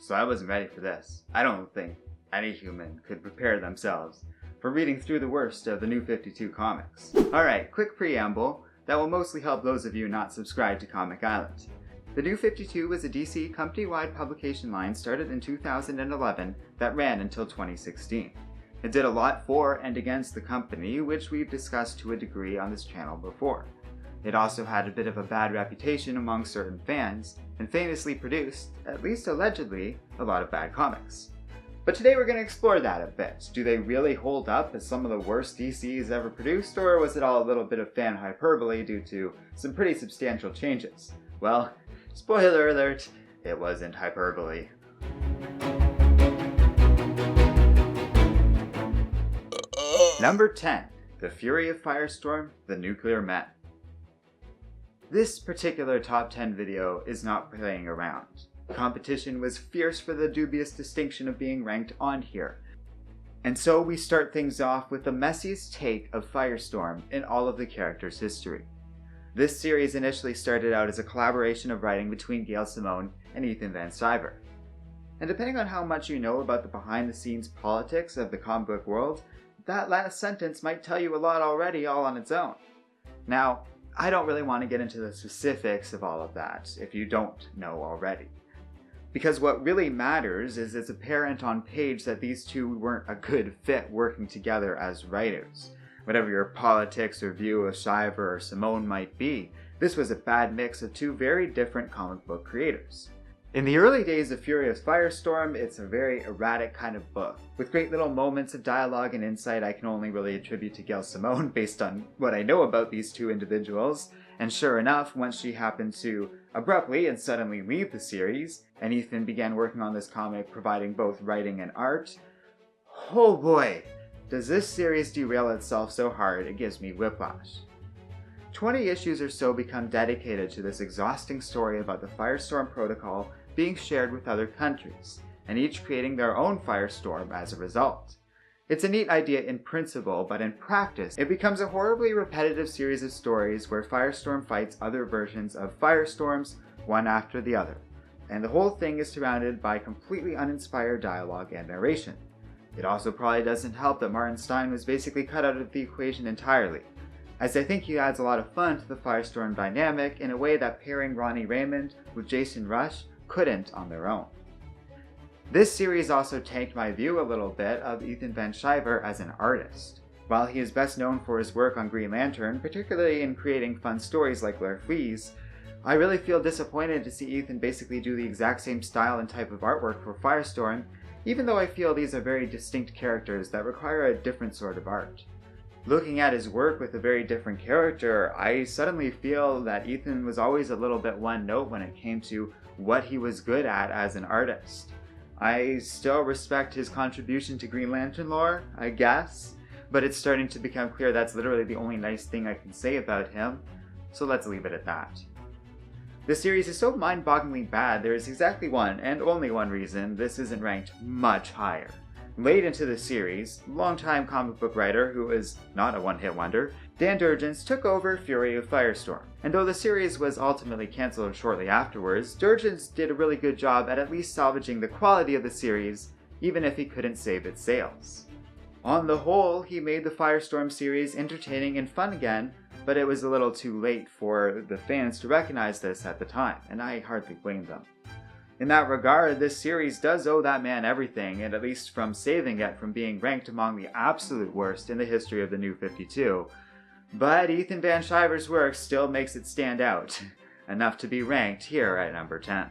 so I wasn't ready for this. I don't think any human could prepare themselves for reading through the worst of the New 52 comics. Alright, quick preamble that will mostly help those of you not subscribed to Comic Island. The New 52 was a DC company-wide publication line started in 2011 that ran until 2016. It did a lot for and against the company, which we've discussed to a degree on this channel before. It also had a bit of a bad reputation among certain fans, and famously produced, at least allegedly, a lot of bad comics. But today we're going to explore that a bit. Do they really hold up as some of the worst DC's ever produced, or was it all a little bit of fan hyperbole due to some pretty substantial changes? Well, spoiler alert, it wasn't hyperbole. Number 10. The Fury of Firestorm, The Nuclear Men. This particular top 10 video is not playing around. Competition was fierce for the dubious distinction of being ranked on here. And so we start things off with the messiest take of Firestorm in all of the character's history. This series initially started out as a collaboration of writing between Gail Simone and Ethan Van Sciver. And depending on how much you know about the behind-the-scenes politics of the comic book world, that last sentence might tell you a lot already all on its own. Now, I don't really want to get into the specifics of all of that if you don't know already. Because what really matters is it's apparent on page that these two weren't a good fit working together as writers. Whatever your politics or view of Sciver or Simone might be, this was a bad mix of two very different comic book creators. In the early days of Fury of Firestorm, it's a very erratic kind of book, with great little moments of dialogue and insight I can only really attribute to Gail Simone based on what I know about these two individuals, and sure enough, once she happened to abruptly and suddenly leave the series, and Ethan began working on this comic providing both writing and art, oh boy, does this series derail itself so hard it gives me whiplash. 20 issues or so become dedicated to this exhausting story about the Firestorm Protocol being shared with other countries, and each creating their own Firestorm as a result. It's a neat idea in principle, but in practice, it becomes a horribly repetitive series of stories where Firestorm fights other versions of Firestorms, one after the other, and the whole thing is surrounded by completely uninspired dialogue and narration. It also probably doesn't help that Martin Stein was basically cut out of the equation entirely, as I think he adds a lot of fun to the Firestorm dynamic in a way that pairing Ronnie Raymond with Jason Rusch couldn't on their own. This series also tanked my view a little bit of Ethan Van Sciver as an artist. While he is best known for his work on Green Lantern, particularly in creating fun stories like Larfleeze, I really feel disappointed to see Ethan basically do the exact same style and type of artwork for Firestorm, even though I feel these are very distinct characters that require a different sort of art. Looking at his work with a very different character, I suddenly feel that Ethan was always a little bit one note when it came to what he was good at as an artist. I still respect his contribution to Green Lantern lore, I guess, but it's starting to become clear that's literally the only nice thing I can say about him, so let's leave it at that. This series is so mind-bogglingly bad there is exactly one, and only one reason, this isn't ranked much higher. Late into the series, longtime comic book writer who is not a one-hit wonder, Dan Jurgens took over Fury of Firestorm. And though the series was ultimately cancelled shortly afterwards, Jurgens did a really good job at least salvaging the quality of the series, even if he couldn't save its sales. On the whole, he made the Firestorm series entertaining and fun again, but it was a little too late for the fans to recognize this at the time, and I hardly blame them. In that regard, this series does owe that man everything, and at least from saving it from being ranked among the absolute worst in the history of the New 52. But Ethan Van Sciver's work still makes it stand out, enough to be ranked here at number 10.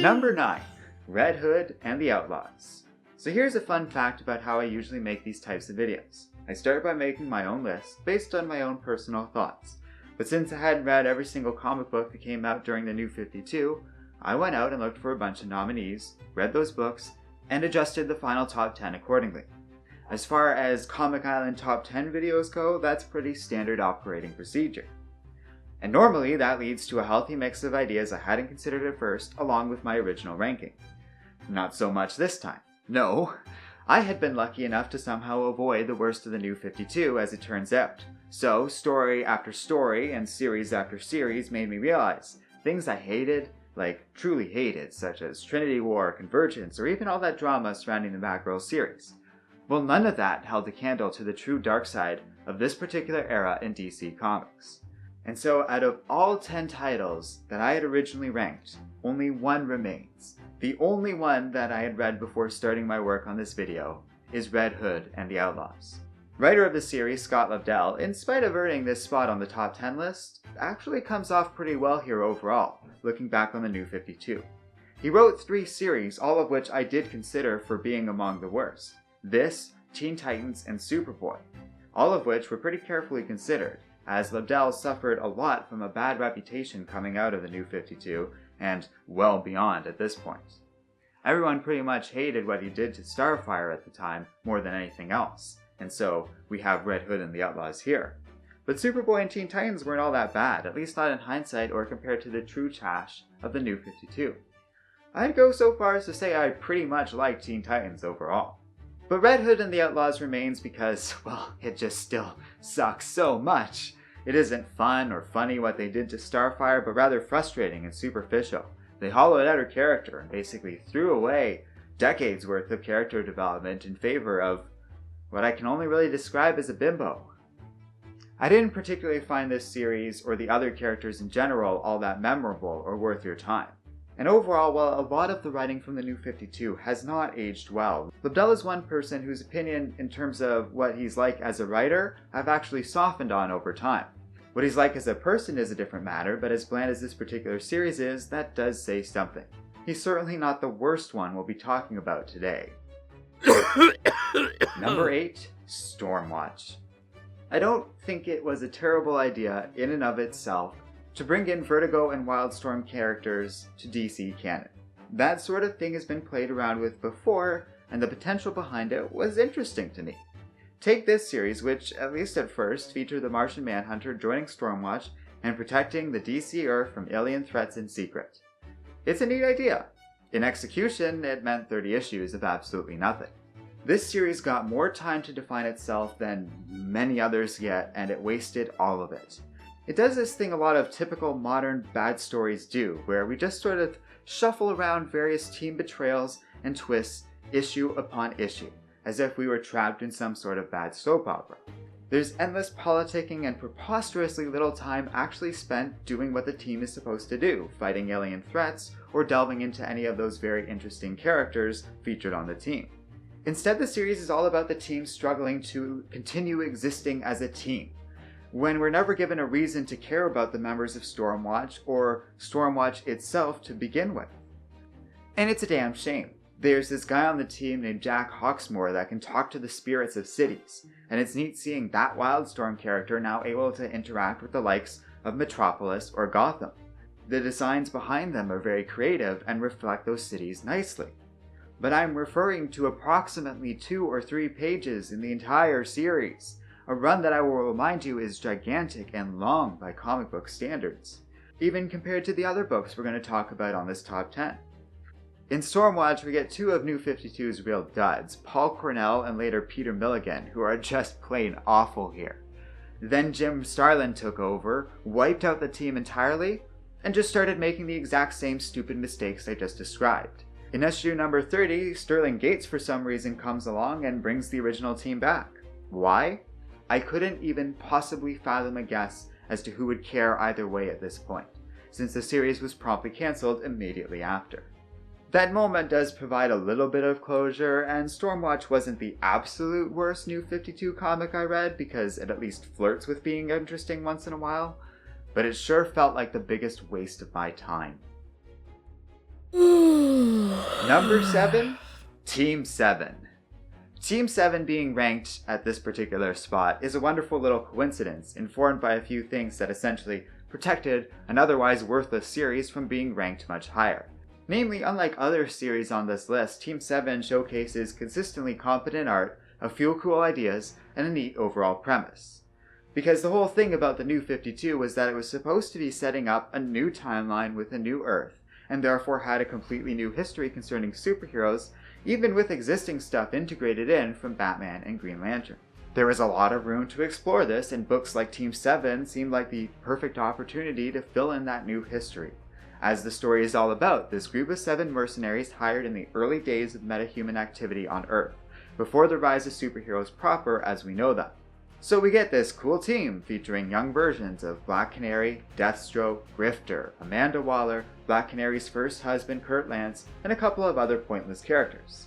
Number 9. Red Hood and the Outlaws. So here's a fun fact about how I usually make these types of videos. I start by making my own list, based on my own personal thoughts. But since I hadn't read every single comic book that came out during the New 52, I went out and looked for a bunch of nominees, read those books, and adjusted the final top 10 accordingly. As far as Comic Island top 10 videos go, that's pretty standard operating procedure. And normally that leads to a healthy mix of ideas I hadn't considered at first, along with my original ranking. Not so much this time. No, I had been lucky enough to somehow avoid the worst of the New 52 as it turns out. So story after story and series after series made me realize things I hated, like truly hated, such as Trinity War, Convergence, or even all that drama surrounding the Batgirl series. Well, none of that held a candle to the true dark side of this particular era in DC Comics. And so out of all 10 titles that I had originally ranked, only one remains. The only one that I had read before starting my work on this video is Red Hood and the Outlaws. Writer of the series, Scott Lobdell, in spite of earning this spot on the top 10 list, actually comes off pretty well here overall, looking back on the New 52. He wrote 3 series, all of which I did consider for being among the worst. This, Teen Titans, and Superboy, all of which were pretty carefully considered, as Lobdell suffered a lot from a bad reputation coming out of the New 52, and well beyond at this point. Everyone pretty much hated what he did to Starfire at the time more than anything else, and so we have Red Hood and the Outlaws here. But Superboy and Teen Titans weren't all that bad, at least not in hindsight or compared to the true trash of the New 52. I'd go so far as to say I pretty much like Teen Titans overall. But Red Hood and the Outlaws remains because, well, it just still sucks so much. It isn't fun or funny what they did to Starfire, but rather frustrating and superficial. They hollowed out her character and basically threw away decades worth of character development in favor of what I can only really describe as a bimbo. I didn't particularly find this series or the other characters in general all that memorable or worth your time. And overall, while a lot of the writing from the New 52 has not aged well, Lobdell is one person whose opinion in terms of what he's like as a writer I've actually softened on over time. What he's like as a person is a different matter, but as bland as this particular series is, that does say something. He's certainly not the worst one we'll be talking about today. Number 8, Stormwatch. I don't think it was a terrible idea in and of itself to bring in Vertigo and Wildstorm characters to DC canon. That sort of thing has been played around with before, and the potential behind it was interesting to me. Take this series, which, at least at first, featured the Martian Manhunter joining Stormwatch and protecting the DC Earth from alien threats in secret. It's a neat idea. In execution, it meant 30 issues of absolutely nothing. This series got more time to define itself than many others get, and it wasted all of it. It does this thing a lot of typical modern bad stories do, where we just sort of shuffle around various team betrayals and twists issue upon issue, as if we were trapped in some sort of bad soap opera. There's endless politicking and preposterously little time actually spent doing what the team is supposed to do, fighting alien threats or delving into any of those very interesting characters featured on the team. Instead, the series is all about the team struggling to continue existing as a team, when we're never given a reason to care about the members of Stormwatch or Stormwatch itself to begin with. And it's a damn shame. There's this guy on the team named Jack Hawksmoor that can talk to the spirits of cities, and it's neat seeing that Wildstorm character now able to interact with the likes of Metropolis or Gotham. The designs behind them are very creative and reflect those cities nicely. But I'm referring to approximately 2 or 3 pages in the entire series, a run that I will remind you is gigantic and long by comic book standards, even compared to the other books we're going to talk about on this top 10. In Stormwatch, we get 2 of New 52's real duds, Paul Cornell and later Peter Milligan, who are just plain awful here. Then Jim Starlin took over, wiped out the team entirely, and just started making the exact same stupid mistakes I just described. In issue number 30, Sterling Gates for some reason comes along and brings the original team back. Why? I couldn't even possibly fathom a guess as to who would care either way at this point, since the series was promptly cancelled immediately after. That moment does provide a little bit of closure, and Stormwatch wasn't the absolute worst New 52 comic I read, because it at least flirts with being interesting once in a while, but it sure felt like the biggest waste of my time. Number 7, Team 7. Team 7 being ranked at this particular spot is a wonderful little coincidence, informed by a few things that essentially protected an otherwise worthless series from being ranked much higher. Namely, unlike other series on this list, Team 7 showcases consistently competent art, a few cool ideas, and a neat overall premise. Because the whole thing about the New 52 was that it was supposed to be setting up a new timeline with a new Earth, and therefore had a completely new history concerning superheroes, even with existing stuff integrated in from Batman and Green Lantern. There was a lot of room to explore this, and books like Team 7 seemed like the perfect opportunity to fill in that new history. as the story is all about this group of 7 mercenaries hired in the early days of metahuman activity on Earth, before the rise of superheroes proper as we know them. So we get this cool team featuring young versions of Black Canary, Deathstroke, Grifter, Amanda Waller, Black Canary's first husband Kurt Lance, and a couple of other pointless characters.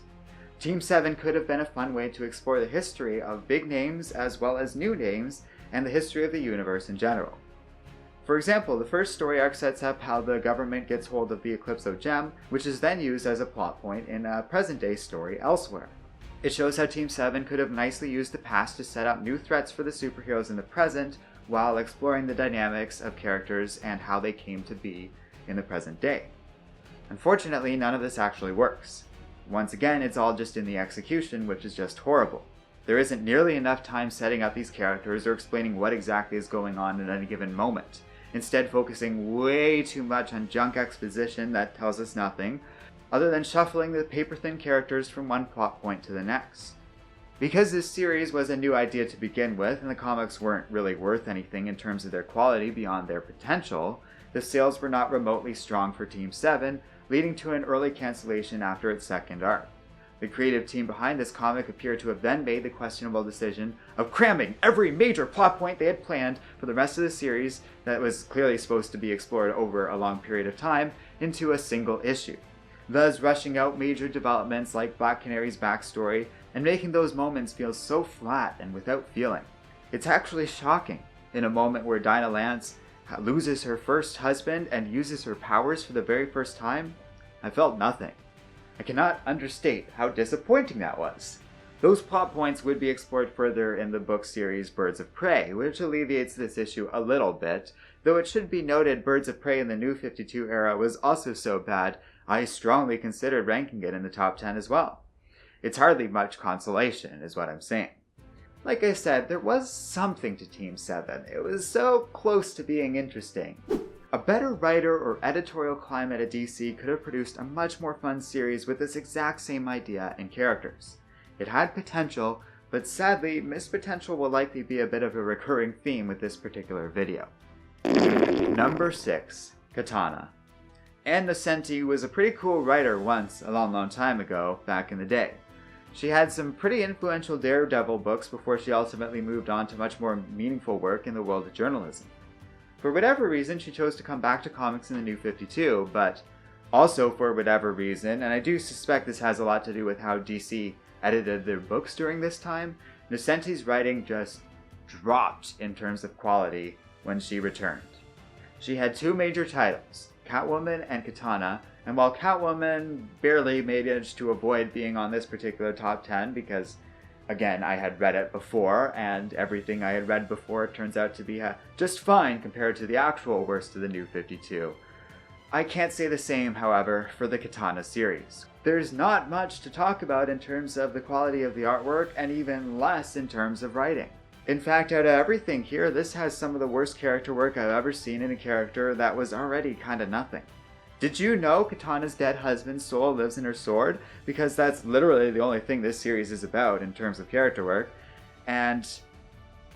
Team 7 could have been a fun way to explore the history of big names as well as new names and the history of the universe in general. For example, the first story arc sets up how the government gets hold of the Eclipso gem, which is then used as a plot point in a present-day story elsewhere. It shows how Team 7 could have nicely used the past to set up new threats for the superheroes in the present, while exploring the dynamics of characters and how they came to be in the present day. Unfortunately, none of this actually works. Once again, it's all just in the execution, which is just horrible. There isn't nearly enough time setting up these characters or explaining what exactly is going on at any given moment, instead focusing way too much on junk exposition that tells us nothing, other than shuffling the paper-thin characters from one plot point to the next. Because this series was a new idea to begin with, and the comics weren't really worth anything in terms of their quality beyond their potential, the sales were not remotely strong for Team 7, leading to an early cancellation after its second arc. The creative team behind this comic appeared to have then made the questionable decision of cramming every major plot point they had planned for the rest of the series that was clearly supposed to be explored over a long period of time into a single issue, thus rushing out major developments like Black Canary's backstory and making those moments feel so flat and without feeling. It's actually shocking. In a moment where Dinah Lance loses her first husband and uses her powers for the very first time, I felt nothing. I cannot understate how disappointing that was. Those plot points would be explored further in the book series Birds of Prey, which alleviates this issue a little bit, though it should be noted Birds of Prey in the New 52 era was also so bad, I strongly considered ranking it in the top 10 as well. It's hardly much consolation, is what I'm saying. Like I said, there was something to Team 7. It was so close to being interesting. A better writer or editorial climate at DC could have produced a much more fun series with this exact same idea and characters. It had potential, but sadly, missed potential will likely be a bit of a recurring theme with this particular video. Number 6. Katana. Ann Nocenti was a pretty cool writer once, a long time ago, back in the day. She had some pretty influential Daredevil books before she ultimately moved on to much more meaningful work in the world of journalism. For whatever reason, she chose to come back to comics in the New 52, but also for whatever reason, and I do suspect this has a lot to do with how DC edited their books during this time, Nocenti's writing just dropped in terms of quality when she returned. She had 2 major titles, Catwoman and Katana, and while Catwoman barely managed to avoid being on this particular top 10 because, again, I had read it before, and everything I had read before turns out to be just fine compared to the actual worst of the New 52. I can't say the same, however, for the Katana series. There's not much to talk about in terms of the quality of the artwork, and even less in terms of writing. In fact, out of everything here, this has some of the worst character work I've ever seen in a character that was already kinda nothing. Did you know Katana's dead husband's soul lives in her sword? Because that's literally the only thing this series is about in terms of character work. And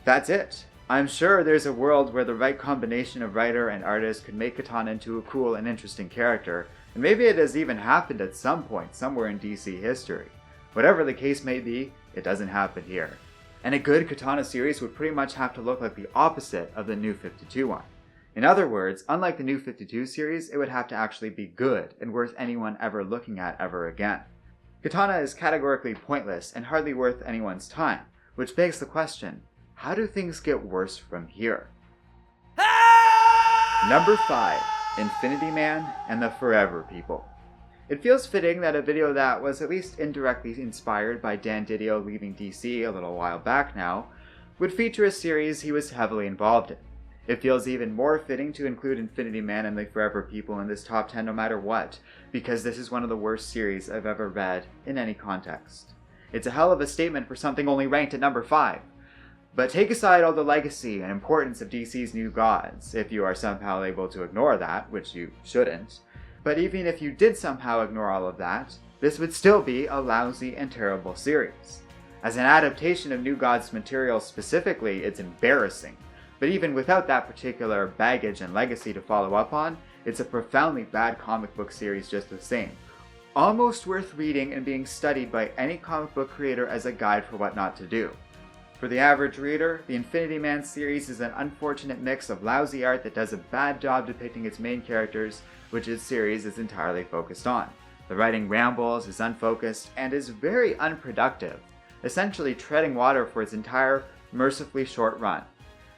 that's it. I'm sure there's a world where the right combination of writer and artist could make Katana into a cool and interesting character, and maybe it has even happened at some point somewhere in DC history. Whatever the case may be, it doesn't happen here. And a good Katana series would pretty much have to look like the opposite of the New 52 one. In other words, unlike the New 52 series, it would have to actually be good and worth anyone ever looking at ever again. Katana is categorically pointless and hardly worth anyone's time, which begs the question, how do things get worse from here? Number 5. Infinity Man and the Forever People. It feels fitting that a video that was at least indirectly inspired by Dan Didio leaving DC a little while back now would feature a series he was heavily involved in. It feels even more fitting to include Infinity Man and the Forever People in this top 10 no matter what, because this is one of the worst series I've ever read in any context. It's a hell of a statement for something only ranked at number 5. But take aside all the legacy and importance of DC's New Gods, if you are somehow able to ignore that, which you shouldn't. But even if you did somehow ignore all of that, this would still be a lousy and terrible series. As an adaptation of New Gods material specifically, it's embarrassing. But even without that particular baggage and legacy to follow up on, It's a profoundly bad comic book series just the same. Almost worth reading and being studied by any comic book creator as a guide for what not to do. For the average reader, the Infinity Man series is an unfortunate mix of lousy art that does a bad job depicting its main characters, which its series is entirely focused on. The writing rambles, is unfocused, and is very unproductive, essentially treading water for its entire, mercifully short run.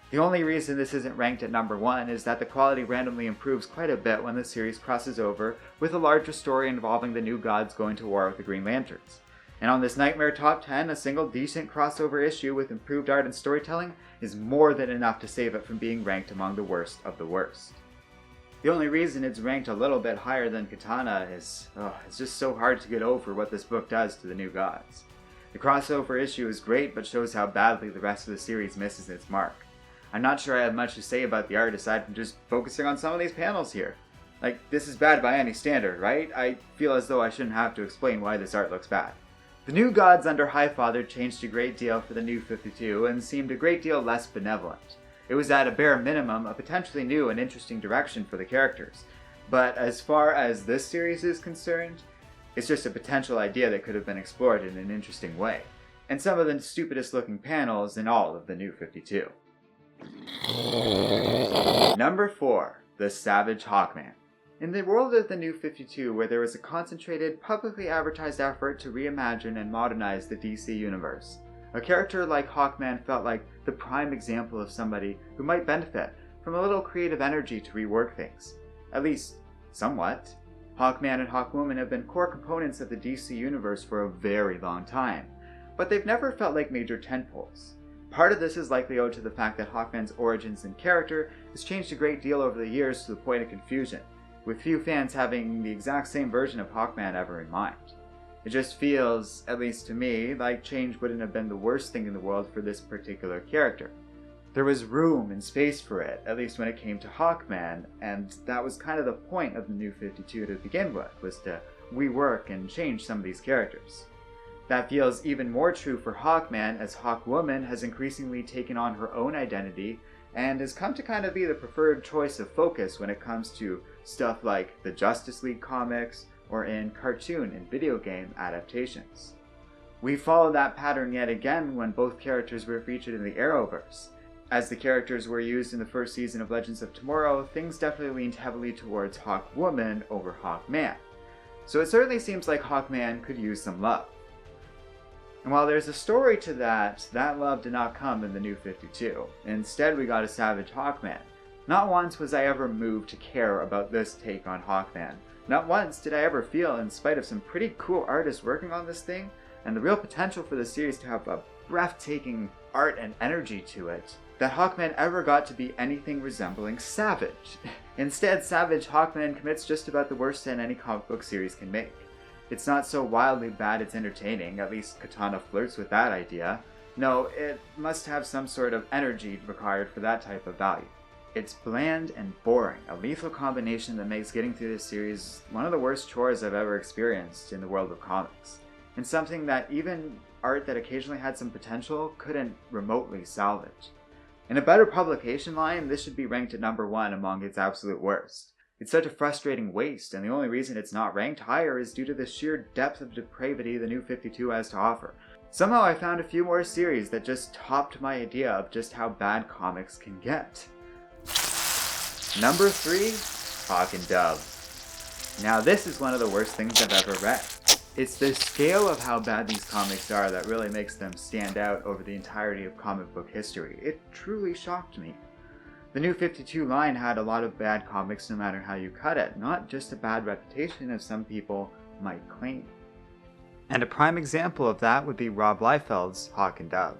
The only reason this isn't ranked at number 1 is that the quality randomly improves quite a bit when the series crosses over with a larger story involving the New Gods going to war with the Green Lanterns. And on this Nightmare Top 10, a single decent crossover issue with improved art and storytelling is more than enough to save it from being ranked among the worst of the worst. The only reason it's ranked a little bit higher than Katana is, it's just so hard to get over what this book does to the New Gods. The crossover issue is great, but shows how badly the rest of the series misses its mark. I'm not sure I have much to say about the art aside from just focusing on some of these panels here. Like, this is bad by any standard, right? I feel as though I shouldn't have to explain why this art looks bad. The New Gods under Highfather changed a great deal for the New 52 and seemed a great deal less benevolent. It was at a bare minimum a potentially new and interesting direction for the characters. But as far as this series is concerned, it's just a potential idea that could have been explored in an interesting way. And some of the stupidest looking panels in all of the New 52. Number 4. The Savage Hawkman. In the world of the New 52, where there was a concentrated, publicly advertised effort to reimagine and modernize the DC universe, a character like Hawkman felt like the prime example of somebody who might benefit from a little creative energy to rework things. At least, somewhat. Hawkman and Hawkwoman have been core components of the DC universe for a very long time, but they've never felt like major tentpoles. Part of this is likely owed to the fact that Hawkman's origins and character has changed a great deal over the years to the point of confusion, with few fans having the exact same version of Hawkman ever in mind. It just feels, at least to me, like change wouldn't have been the worst thing in the world for this particular character. There was room and space for it, at least when it came to Hawkman, and that was kind of the point of the New 52 to begin with, was to rework and change some of these characters. That feels even more true for Hawkman, as Hawkwoman has increasingly taken on her own identity and has come to kind of be the preferred choice of focus when it comes to stuff like the Justice League comics or in cartoon and video game adaptations. We follow that pattern yet again when both characters were featured in the Arrowverse. As the characters were used in the first season of Legends of Tomorrow, things definitely leaned heavily towards Hawkwoman over Hawkman. So it certainly seems like Hawkman could use some love. And while there's a story to that, that love did not come in the New 52. Instead, we got a Savage Hawkman. Not once was I ever moved to care about this take on Hawkman. Not once did I ever feel, in spite of some pretty cool artists working on this thing, and the real potential for the series to have a breathtaking art and energy to it, that Hawkman ever got to be anything resembling savage. Instead, Savage Hawkman commits just about the worst sin any comic book series can make. It's not so wildly bad it's entertaining, at least Katana flirts with that idea. No, it must have some sort of energy required for that type of value. It's bland and boring, a lethal combination that makes getting through this series one of the worst chores I've ever experienced in the world of comics, and something that even art that occasionally had some potential couldn't remotely salvage. In a better publication line, this should be ranked at number 1 among its absolute worst. It's such a frustrating waste, and the only reason it's not ranked higher is due to the sheer depth of depravity the New 52 has to offer. Somehow I found a few more series that just topped my idea of just how bad comics can get. Number 3, Hawk and Dove. Now this is one of the worst things I've ever read. It's the scale of how bad these comics are that really makes them stand out over the entirety of comic book history. It truly shocked me. The New 52 line had a lot of bad comics no matter how you cut it, not just a bad reputation as some people might claim. And a prime example of that would be Rob Liefeld's Hawk and Dove.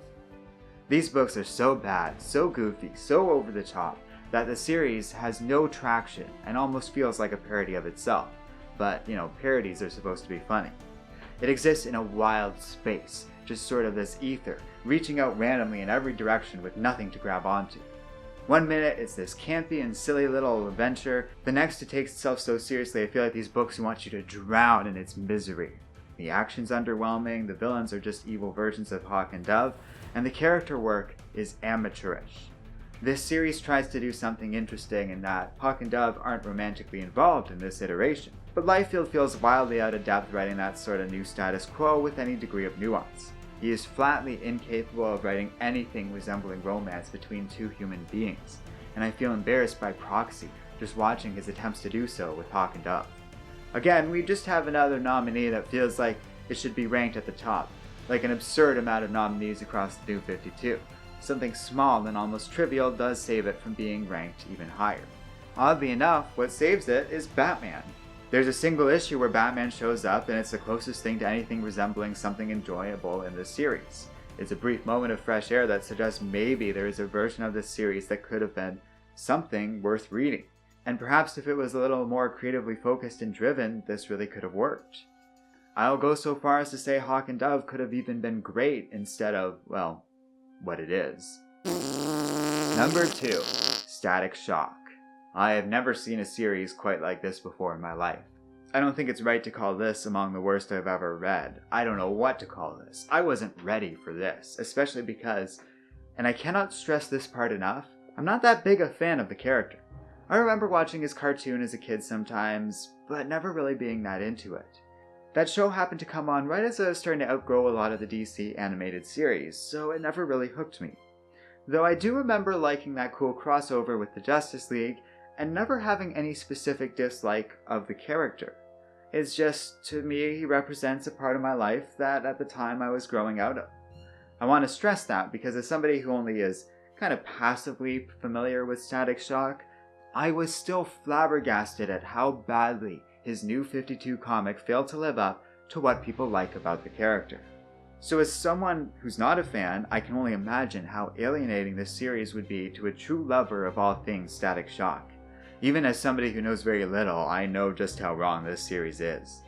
These books are so bad, so goofy, so over the top, that the series has no traction and almost feels like a parody of itself. But, parodies are supposed to be funny. It exists in a wild space, just sort of this ether, reaching out randomly in every direction with nothing to grab onto. One minute it's this campy and silly little adventure, the next it takes itself so seriously I feel like these books want you to drown in its misery. The action's underwhelming, the villains are just evil versions of Hawk and Dove, and the character work is amateurish. This series tries to do something interesting in that Hawk and Dove aren't romantically involved in this iteration, but Liefeld feels wildly out of depth writing that sort of new status quo with any degree of nuance. He is flatly incapable of writing anything resembling romance between two human beings, and I feel embarrassed by proxy just watching his attempts to do so with Hawk and Dove. Again, we just have another nominee that feels like it should be ranked at the top, like an absurd amount of nominees across the New 52. Something small and almost trivial does save it from being ranked even higher. Oddly enough, what saves it is Batman. There's a single issue where Batman shows up, and it's the closest thing to anything resembling something enjoyable in this series. It's a brief moment of fresh air that suggests maybe there is a version of this series that could have been something worth reading. And perhaps if it was a little more creatively focused and driven, this really could have worked. I'll go so far as to say Hawk and Dove could have even been great instead of, well, what it is. Number 2. Static Shock. I have never seen a series quite like this before in my life. I don't think it's right to call this among the worst I've ever read. I don't know what to call this. I wasn't ready for this, especially because, and I cannot stress this part enough, I'm not that big a fan of the character. I remember watching his cartoon as a kid sometimes, but never really being that into it. That show happened to come on right as I was starting to outgrow a lot of the DC animated series, so it never really hooked me. Though I do remember liking that cool crossover with the Justice League, and never having any specific dislike of the character. It's just, to me, he represents a part of my life that at the time I was growing out of. I want to stress that because as somebody who only is kind of passively familiar with Static Shock, I was still flabbergasted at how badly his New 52 comic failed to live up to what people like about the character. So as someone who's not a fan, I can only imagine how alienating this series would be to a true lover of all things Static Shock. Even as somebody who knows very little, I know just how wrong this series is.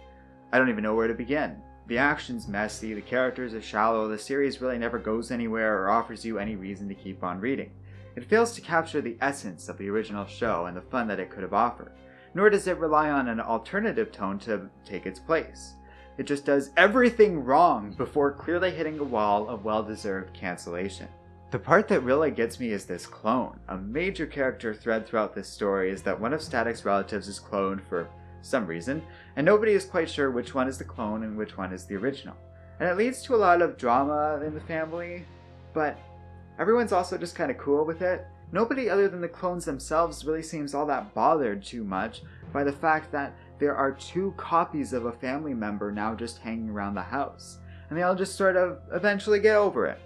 I don't even know where to begin. The action's messy, the characters are shallow, the series really never goes anywhere or offers you any reason to keep on reading. It fails to capture the essence of the original show and the fun that it could have offered, nor does it rely on an alternative tone to take its place. It just does everything wrong before clearly hitting a wall of well-deserved cancellation. The part that really gets me is this clone. A major character thread throughout this story is that one of Static's relatives is cloned for some reason, and nobody is quite sure which one is the clone and which one is the original. And it leads to a lot of drama in the family, but everyone's also just kind of cool with it. Nobody other than the clones themselves really seems all that bothered too much by the fact that there are 2 copies of a family member now just hanging around the house, and they all just sort of eventually get over it.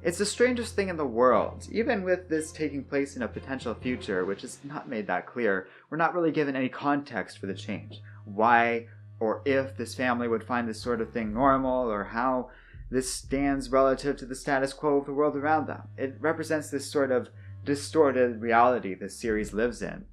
It's the strangest thing in the world. Even with this taking place in a potential future, which is not made that clear, we're not really given any context for the change. Why or if this family would find this sort of thing normal, or how this stands relative to the status quo of the world around them. It represents this sort of distorted reality this series lives in.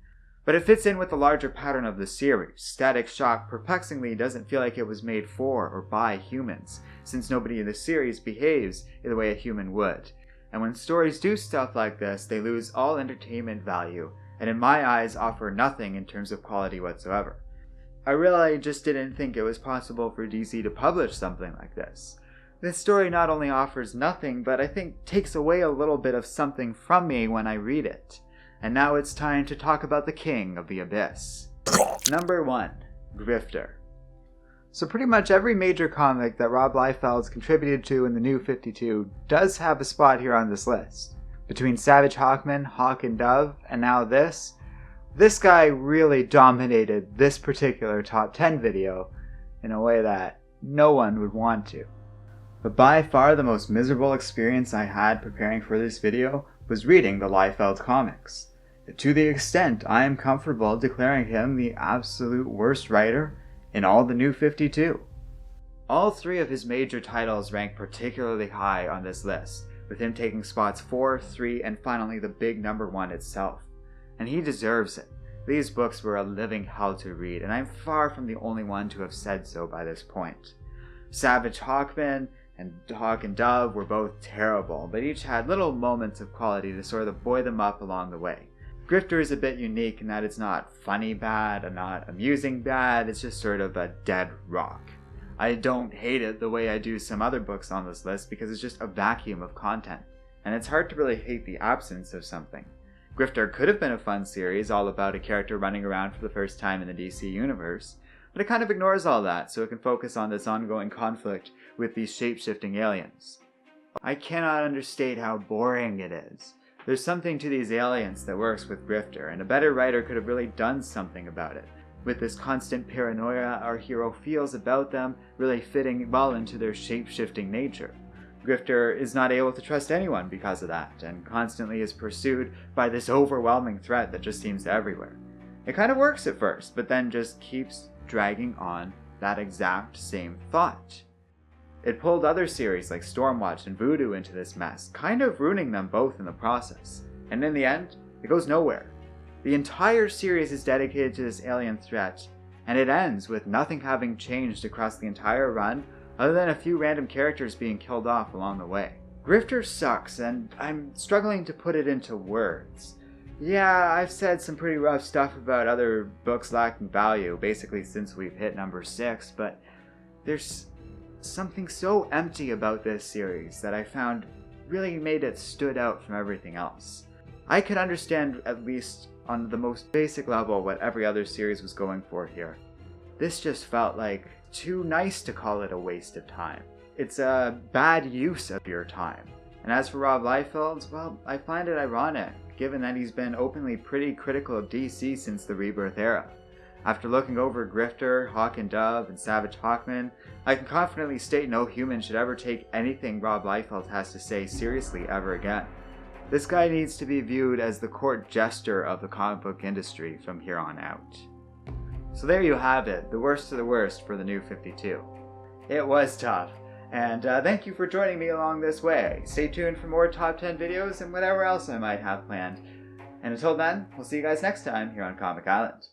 But it fits in with the larger pattern of the series. Static Shock perplexingly doesn't feel like it was made for or by humans, since nobody in the series behaves in the way a human would. And when stories do stuff like this, they lose all entertainment value, and in my eyes offer nothing in terms of quality whatsoever. I really just didn't think it was possible for DC to publish something like this. This story not only offers nothing, but I think takes away a little bit of something from me when I read it. And now it's time to talk about the king of the abyss. Number 1. Grifter. So pretty much every major comic that Rob Liefeld's contributed to in the New 52 does have a spot here on this list. Between Savage Hawkman, Hawk and Dove, and now this guy really dominated this particular top 10 video in a way that no one would want to. But by far the most miserable experience I had preparing for this video was reading the Liefeld comics. To the extent I am comfortable declaring him the absolute worst writer in all the New 52. All 3 of his major titles rank particularly high on this list, with him taking spots 4, 3, and finally the big number 1 itself. And he deserves it. These books were a living hell to read, and I'm far from the only one to have said so by this point. Savage Hawkman and Hawk and Dove were both terrible, but each had little moments of quality to sort of buoy them up along the way. Grifter is a bit unique in that it's not funny bad and not amusing bad, it's just sort of a dead rock. I don't hate it the way I do some other books on this list because it's just a vacuum of content. and it's hard to really hate the absence of something. Grifter could have been a fun series all about a character running around for the first time in the DC universe, but it kind of ignores all that so it can focus on this ongoing conflict with these shape-shifting aliens. I cannot understate how boring it is. There's something to these aliens that works with Grifter, and a better writer could have really done something about it, with this constant paranoia our hero feels about them really fitting well into their shape-shifting nature. Grifter is not able to trust anyone because of that, and constantly is pursued by this overwhelming threat that just seems everywhere. It kind of works at first, but then just keeps dragging on that exact same thought. It pulled other series like Stormwatch and Voodoo into this mess, kind of ruining them both in the process. And in the end, it goes nowhere. The entire series is dedicated to this alien threat, and it ends with nothing having changed across the entire run other than a few random characters being killed off along the way. Grifter sucks, and I'm struggling to put it into words. Yeah, I've said some pretty rough stuff about other books lacking value, basically since we've hit number 6, but there's something so empty about this series that I found really made it stood out from everything else. I could understand, at least on the most basic level, what every other series was going for here. This just felt like too nice to call it a waste of time. It's a bad use of your time. And as for Rob Liefeld, well, I find it ironic, given that he's been openly pretty critical of DC since the Rebirth era. After looking over Grifter, Hawk and Dove, and Savage Hawkman, I can confidently state no human should ever take anything Rob Liefeld has to say seriously ever again. This guy needs to be viewed as the court jester of the comic book industry from here on out. So there you have it, the worst of the worst for the New 52. It was tough, and thank you for joining me along this way. Stay tuned for more top 10 videos and whatever else I might have planned. And until then, we'll see you guys next time here on Comic Island.